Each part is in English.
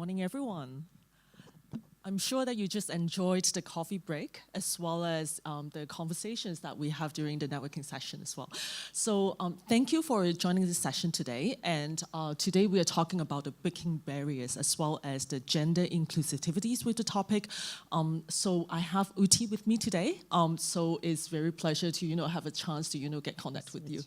morning, everyone. I'm sure that you just enjoyed the coffee break as well as the conversations that we have during the networking session as well. So thank you for joining this session today. And today we are talking about the breaking barriers as well as the gender inclusivities with the topic. So I have Uti with me today. So it's very pleasure to have a chance to get connect with you.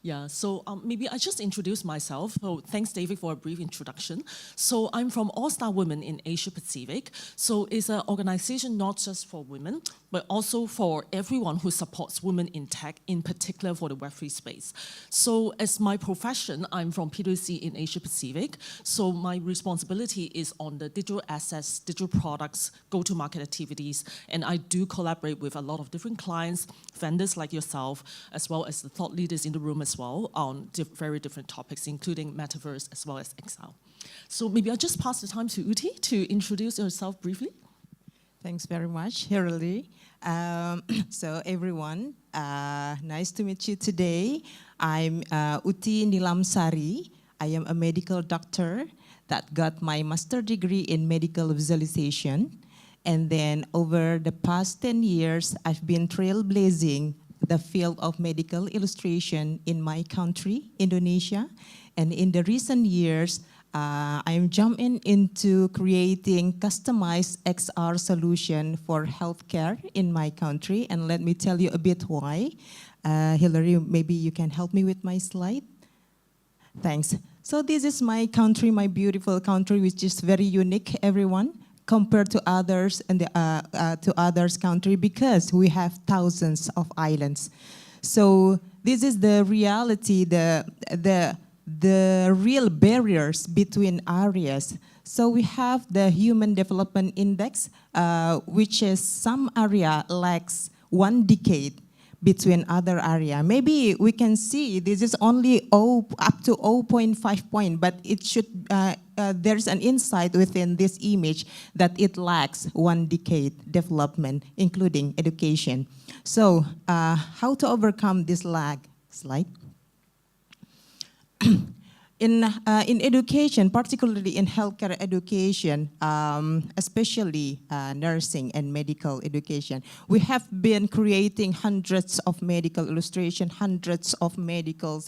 Yeah. So maybe I just introduce myself. So thanks, David, for a brief introduction. So I'm from All Star Women in Asia Pacific. So it's an organization not just for women, but also for everyone who supports women in tech, in particular for the Web3 space. So as my profession, I'm from PwC in Asia Pacific. So my responsibility is on the digital assets, digital products, go-to-market activities, and I do collaborate with a lot of different clients, vendors like yourself, as well as the thought leaders in the room as well on very different topics, including Metaverse as well as XR. So maybe I'll just pass the time to Uti to introduce yourself briefly. Thanks very much, Hirali. So everyone, nice to meet you today. I'm Uti Nilamsari. I am a medical doctor that got my master's degree in medical visualization. And then over the past 10 years, I've been trailblazing the field of medical illustration in my country, Indonesia. And in the recent years, I'm jumping into creating customized XR solution for healthcare in my country. And let me tell you a bit why. Hillary, maybe you can help me with my slide. Thanks. So this is my country, my beautiful country, which is very unique, everyone, compared to others and to others' country, because we have thousands of islands. So this is the reality, the real barriers between areas. So we have the Human Development Index, which is some area lacks 1 decade between other area. Maybe we can see this is only up to 0.5 point, but it should, there's an insight within this image that it lacks 1 decade development, including education. So how to overcome this lag? Slide. In education, particularly in healthcare education, especially nursing and medical education, we have been creating hundreds of medical illustration, hundreds of medical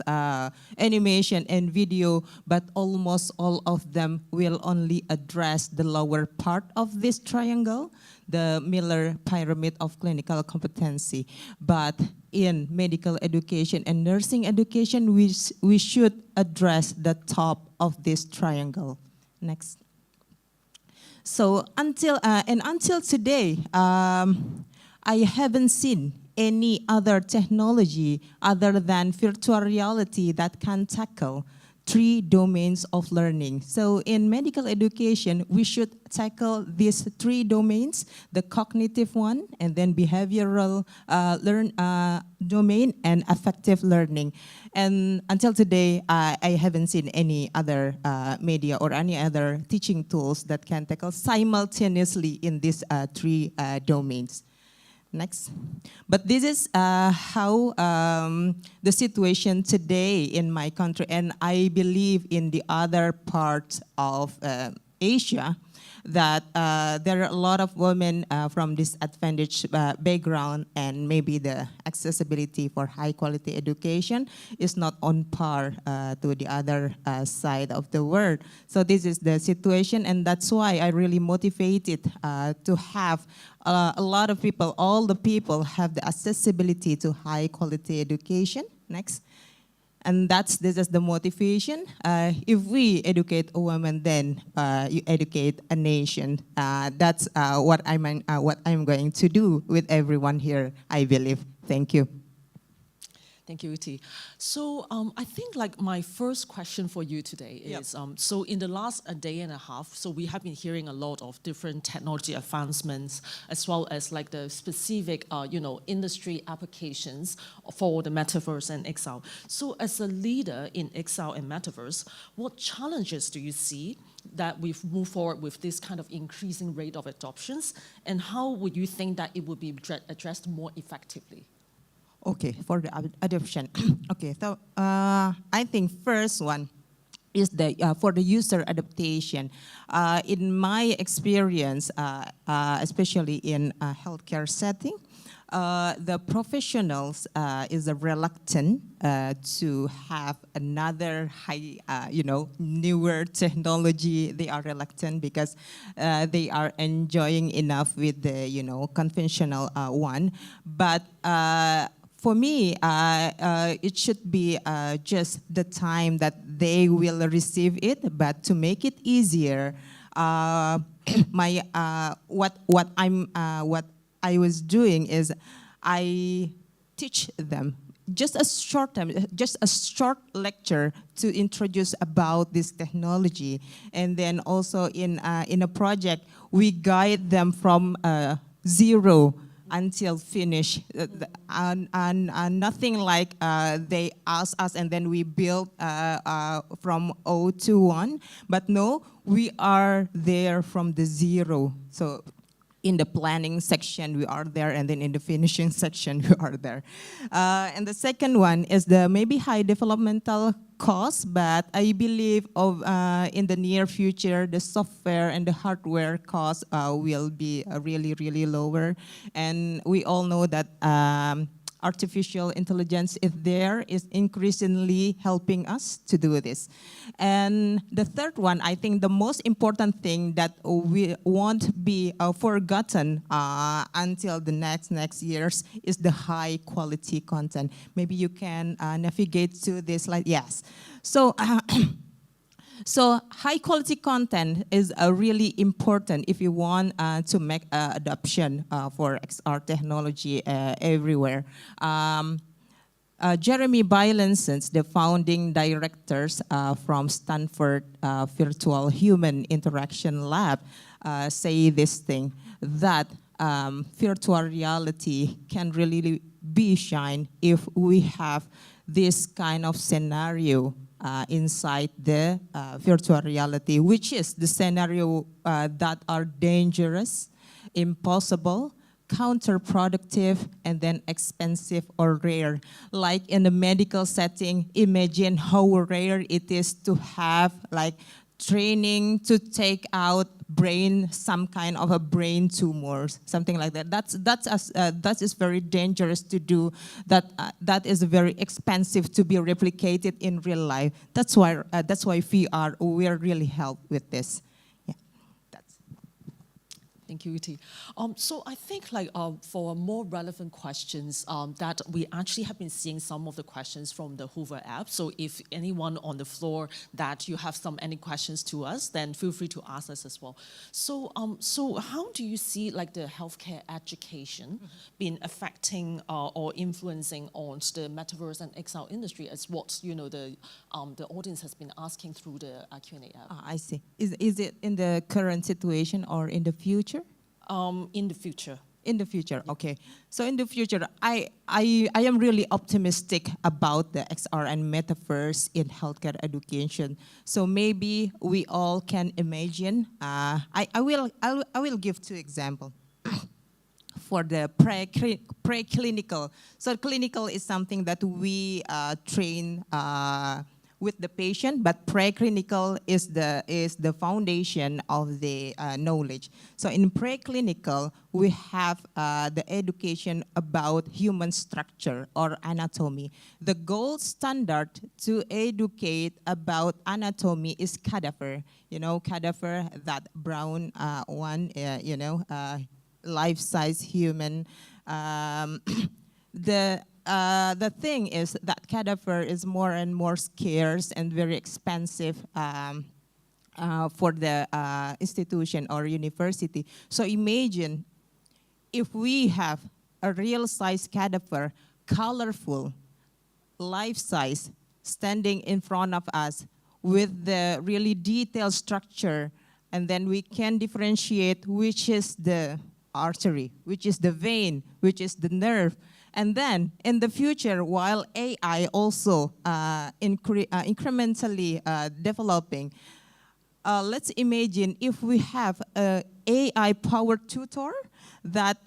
animation and video, but almost all of them will only address the lower part of this triangle, the Miller pyramid of clinical competency. But in medical education and nursing education, we should address the top of this triangle. Next. So until today, I haven't seen any other technology other than virtual reality that can tackle 3 domains of learning. So in medical education, we should tackle these 3 domains, the cognitive one, and then behavioral domain, and affective learning. And until today, I haven't seen any other media or any other teaching tools that can tackle simultaneously in these 3 domains. Next. But this is how the situation today in my country, and I believe in the other parts of Asia, that there are a lot of women from disadvantaged background, and maybe the accessibility for high quality education is not on par to the other side of the world. So this is the situation, and that's why I really motivated to have a lot of people, all the people have the accessibility to high quality education. Next. And this is the motivation. If we educate a woman, then you educate a nation. That's what I'm going to do with everyone here, I believe. Thank you. Thank you, Uti. So I think like my first question for you today is, so in the last day and a half, so we have been hearing a lot of different technology advancements, as well as like the specific, industry applications for the Metaverse and XR. So as a leader in XR and Metaverse, what challenges do you see that we've moved forward with this kind of increasing rate of adoptions, and how would you think that it would be addressed more effectively? Okay, for the adoption. Okay, so I think first one, is the for the user adaptation. In my experience, especially in a healthcare setting, the professionals is reluctant to have another high, newer technology. They are reluctant because they are enjoying enough with the, conventional one. But for me, it should be just the time that they will receive it. But to make it easier, what I was doing is I teach them just a short time, just a short lecture to introduce about this technology, and then also in a project we guide them from zero until finish, and nothing like they ask us and then we build from 0 to 1, but no, we are there from the zero. So in the planning section, we are there, and then in the finishing section, we are there. And the second one is the maybe high developmental cost, but I believe in the near future, the software and the hardware cost will be really, really lower. And we all know that artificial intelligence is increasingly helping us to do this. And the third one, I think the most important thing that we won't be forgotten until the next years is the high quality content. Maybe you can navigate to this slide. Yes. So. So high quality content is really important if you want to make adoption for XR technology everywhere. Jeremy Bylensons, the founding directors from Stanford Virtual Human Interaction Lab, say this thing, that virtual reality can really be shine if we have this kind of scenario inside the virtual reality, which is the scenario that are dangerous, impossible, counterproductive, and then expensive or rare. Like in the medical setting, imagine how rare it is to have like training to take out some kind of a brain tumor, something like that. That is very dangerous to do. That is very expensive to be replicated in real life. That's why VR will really help with this. Yeah, that's. Thank you, Uti. So I think for more relevant questions that we actually have been seeing some of the questions from the Hoover app. So if anyone on the floor that you have any questions to us, then feel free to ask us as well. So how do you see the healthcare education been affecting or influencing on the Metaverse and XR industry as what the audience has been asking through the Q&A app? I see. Is it in the current situation or in the future? In the future. In the future, okay. So in the future, I am really optimistic about the XR and Metaverse in healthcare education. So maybe we all can imagine. I will give 2 examples. For the preclinical. So clinical is something that we train with the patient, but preclinical is the foundation of the knowledge. So in preclinical, we have the education about human structure or anatomy. The gold standard to educate about anatomy is cadaver. Cadaver, that brown one, life-size human. The thing is that cadaver is more and more scarce and very expensive for the institution or university. So imagine if we have a real-size cadaver, colorful, life-size, standing in front of us with the really detailed structure, and then we can differentiate which is the artery, which is the vein, which is the nerve. And then in the future, while AI also incrementally developing, let's imagine if we have an AI-powered tutor that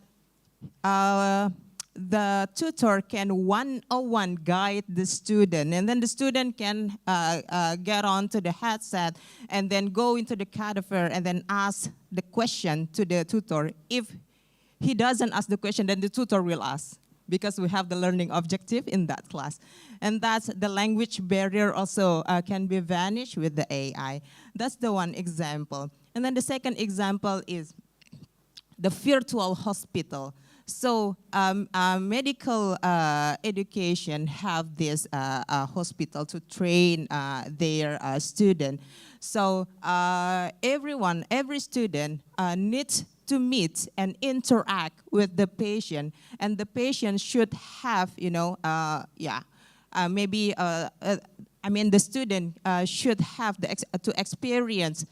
the tutor can one-on-one guide the student, and then the student can get onto the headset and then go into the cadaver and then ask the question to the tutor. If he doesn't ask the question, then the tutor will ask, because we have the learning objective in that class. And that's the language barrier also can be vanished with the AI. That's the one example. And then the second example is the virtual hospital. So medical education have this hospital to train their student. So every student needs to meet and interact with the patient, and the patient should have, the student should have to experience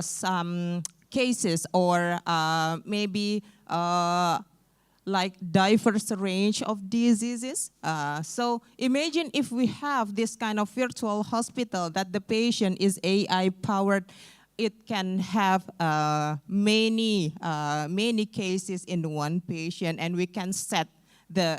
some cases or maybe like diverse range of diseases. So imagine if we have this kind of virtual hospital that the patient is AI powered. It can have many cases in one patient, and we can set the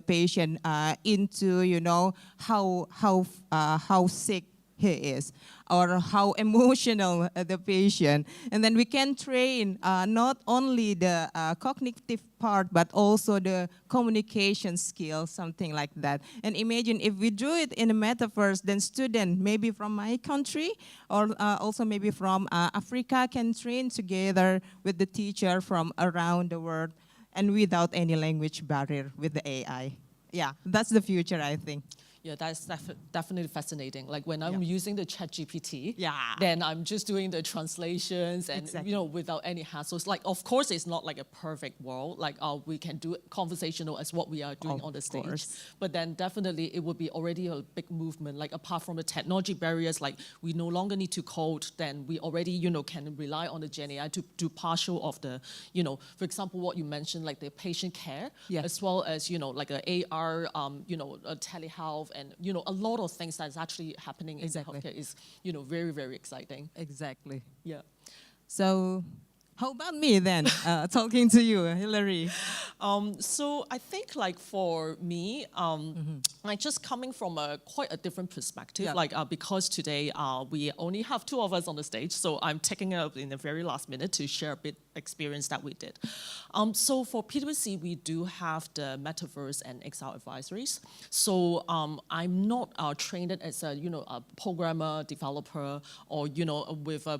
patient into how sick he is, or how emotional the patient. And then we can train not only the cognitive part, but also the communication skills, something like that. And imagine if we do it in a metaverse, then students, maybe from my country, or also maybe from Africa, can train together with the teacher from around the world, and without any language barrier with the AI. Yeah, that's the future, I think. Yeah, that's definitely fascinating. Like when I'm using the ChatGPT, yeah, then I'm just doing the translations and exactly. Without any hassles. Like of course it's not like a perfect world. Like we can do it conversational as what we are doing on the stage. But then definitely it would be already a big movement. Like apart from the technology barriers, like we no longer need to code. Then we already can rely on the Gen AI to do partial of the for example what you mentioned, like the patient care, as well as like a AR a telehealth. And a lot of things that's actually happening in healthcare is very, very exciting. Exactly. Yeah. So how about me then, talking to you, Hillary? So I think like for me, like just coming from quite a different perspective, like because today we only have two of us on the stage, so I'm taking it up in the very last minute to share a bit experience that we did. So for PwC, we do have the Metaverse and XR advisories. So I'm not trained as a a programmer, developer, or with a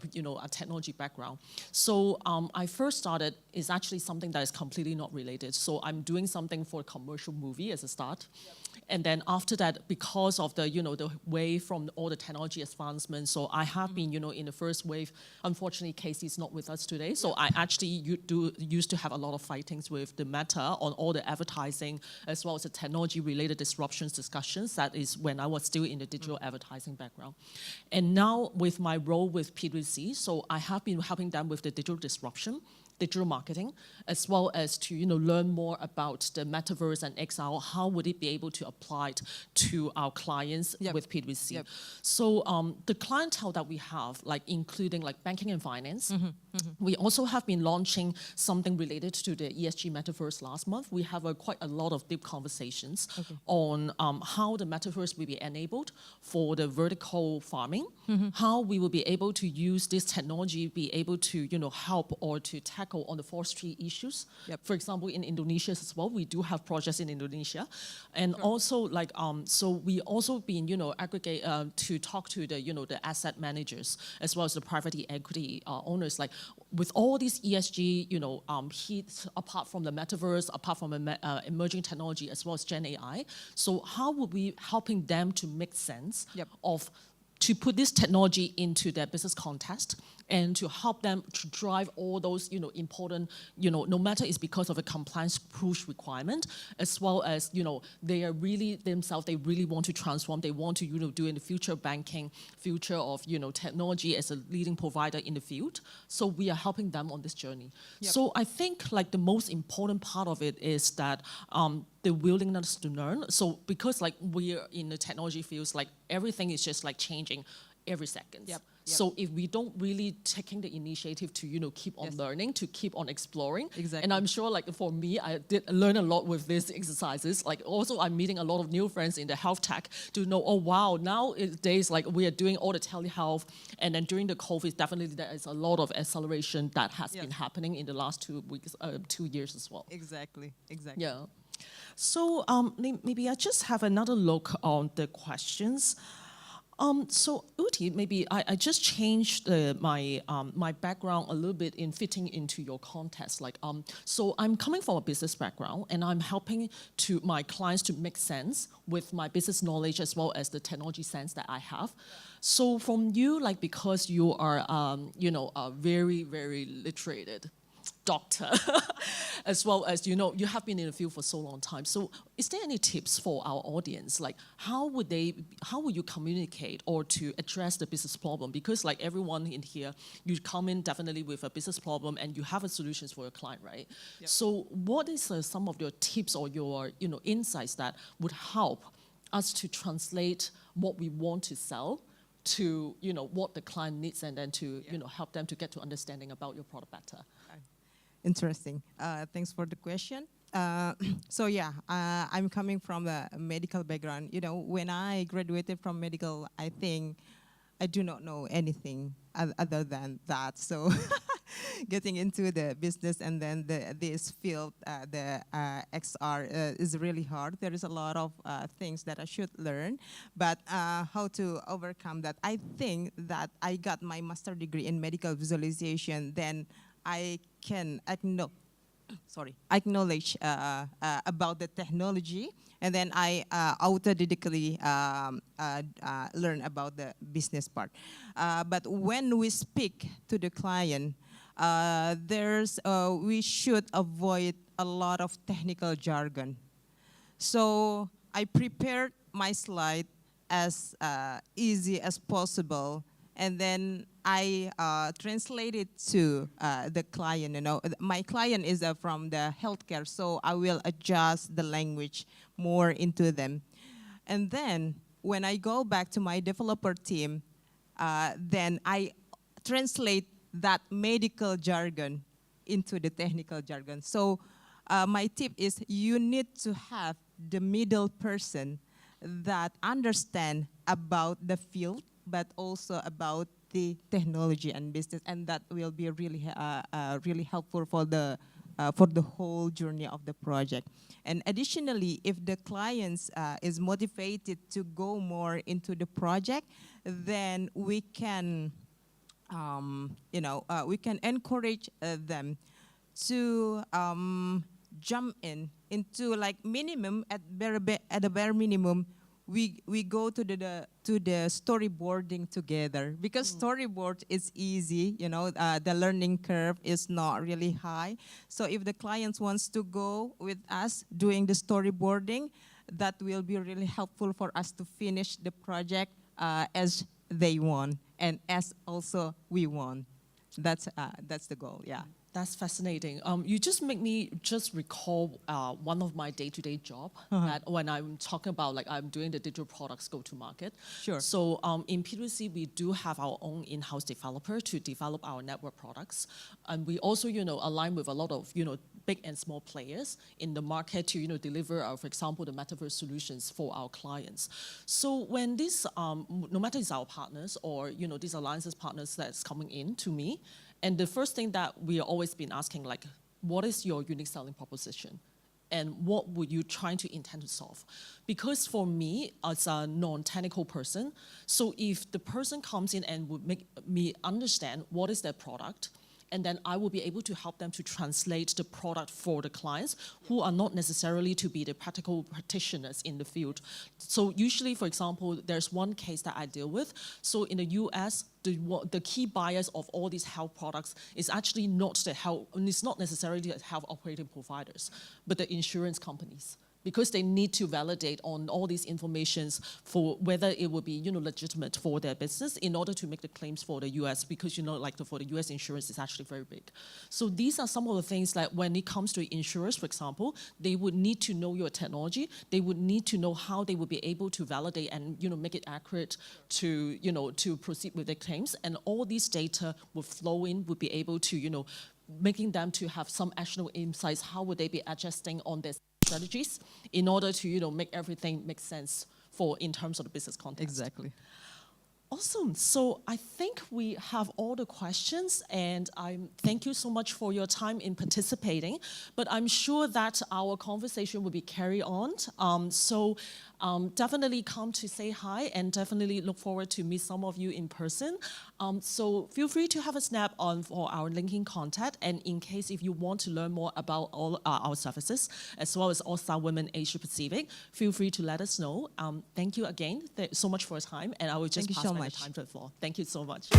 technology background. So I first started is actually something that is completely not related. So I'm doing something for a commercial movie as a start. And then after that, because of the, the wave from all the technology advancements, so I have been, in the first wave. Unfortunately, Casey's not with us today. So I actually used to have a lot of fightings with the Meta on all the advertising, as well as the technology-related disruptions discussions. That is when I was still in the digital advertising background. And now with my role with PwC, so I have been helping them with the digital disruption, digital marketing, as well as to learn more about the Metaverse and XR. How would it be able to apply it to our clients with PwC? So the clientele that we have, like including like banking and finance, we also have been launching something related to the ESG Metaverse last month. We have quite a lot of deep conversations on how the Metaverse will be enabled for the vertical farming, how we will be able to use this technology, be able to help or to tackle on the forestry issues. For example, in Indonesia as well, we do have projects in Indonesia, and also like so we also been aggregate to talk to the the asset managers as well as the private equity owners, like with all these ESG heat, apart from the Metaverse, apart from emerging technology as well as Gen AI. So how would we helping them to make sense of to put this technology into their business context and to help them to drive all those, important, no matter it's because of a compliance push requirement, as well as, they are really themselves, they really want to transform, they want to, do in the future banking, future of, technology as a leading provider in the field. So we are helping them on this journey. So I think like the most important part of it is that the willingness to learn. So because like we're in the technology fields, like everything is just like changing every second. Yep. So if we don't really taking the initiative to, keep on learning, to keep on exploring. Exactly. And I'm sure like for me, I did learn a lot with these exercises. Like also I'm meeting a lot of new friends in the health tech to know, oh wow, nowadays like we are doing all the telehealth, and then during the COVID, definitely there is a lot of acceleration that has been happening in the last 2 weeks, 2 years as well. Exactly. Yeah. So maybe I just have another look on the questions. So Uti, maybe I just changed my background a little bit in fitting into your context. Like, so I'm coming from a business background, and I'm helping to my clients to make sense with my business knowledge as well as the technology sense that I have. So from you, like because you are, a very, very literate doctor, as well as, you have been in the field for so long time. So is there any tips for our audience? Like how would you communicate or to address the business problem? Because like everyone in here, you come in definitely with a business problem and you have a solutions for your client, right? Yep. So what is some of your tips or your, insights that would help us to translate what we want to sell to, what the client needs, and then to, help them to get to understanding about your product better? Interesting. Thanks for the question. So yeah, I'm coming from a medical background. When I graduated from medical, I think I do not know anything other than that. So getting into the business and then this field, the XR is really hard. There is a lot of things that I should learn, but how to overcome that? I think that I got my master's degree in medical visualization, then I can acknowledge about the technology, and then I autodidactically learn about the business part. But when we speak to the client, we should avoid a lot of technical jargon. So I prepared my slide as easy as possible, and then I translate it to the client. My client is from the healthcare, so I will adjust the language more into them. And then when I go back to my developer team, then I translate that medical jargon into the technical jargon. So my tip is you need to have the middle person that understand about the field, but also about the technology and business, and that will be really, really helpful for the whole journey of the project. And additionally, if the clients is motivated to go more into the project, then we can, we can encourage them to jump into like minimum at the bare minimum. We go to the storyboarding together, because storyboard is easy, the learning curve is not really high. So if the clients wants to go with us doing the storyboarding, that will be really helpful for us to finish the project as they want and as also we want. That's the goal, yeah. That's fascinating. You just make me just recall one of my day-to-day job that when I'm talking about, like I'm doing the digital products go-to-market. Sure. So in PwC, we do have our own in-house developer to develop our network products. And we also, align with a lot of, big and small players in the market to, deliver, for example, the Metaverse solutions for our clients. So when this, no matter it's our partners or, these alliances partners that's coming in to me, and the first thing that we are always been asking, like, what is your unique selling proposition? And what would you trying to intend to solve? Because for me, as a non-technical person, so if the person comes in and would make me understand what is their product, and then I will be able to help them to translate the product for the clients who are not necessarily to be the practical practitioners in the field. So usually, for example, there's one case that I deal with. So in the US, the key buyers of all these health products is actually not the health, and it's not necessarily the health operating providers, but the insurance companies. because they need to validate on all these informations for whether it will be, legitimate for their business in order to make the claims for the US, because, for the US insurance is actually very big. So these are some of the things that when it comes to insurers, for example, they would need to know your technology. They would need to know how they would be able to validate and, make it accurate to, to proceed with the claims. And all these data would flow in, would be able to, making them to have some actionable insights. How would they be adjusting on their strategies in order to, make everything make sense in terms of the business context. Exactly. Awesome. So I think we have all the questions, and I thank you so much for your time in participating. But I'm sure that our conversation will be carried on. So definitely come to say hi, and definitely look forward to meet some of you in person. So feel free to have a snap on for our linking contact, and in case if you want to learn more about all our services, as well as All Star Women Asia Pacific, feel free to let us know. Thank you again so much for your time, and I will just pass the time to the floor. Thank you so much.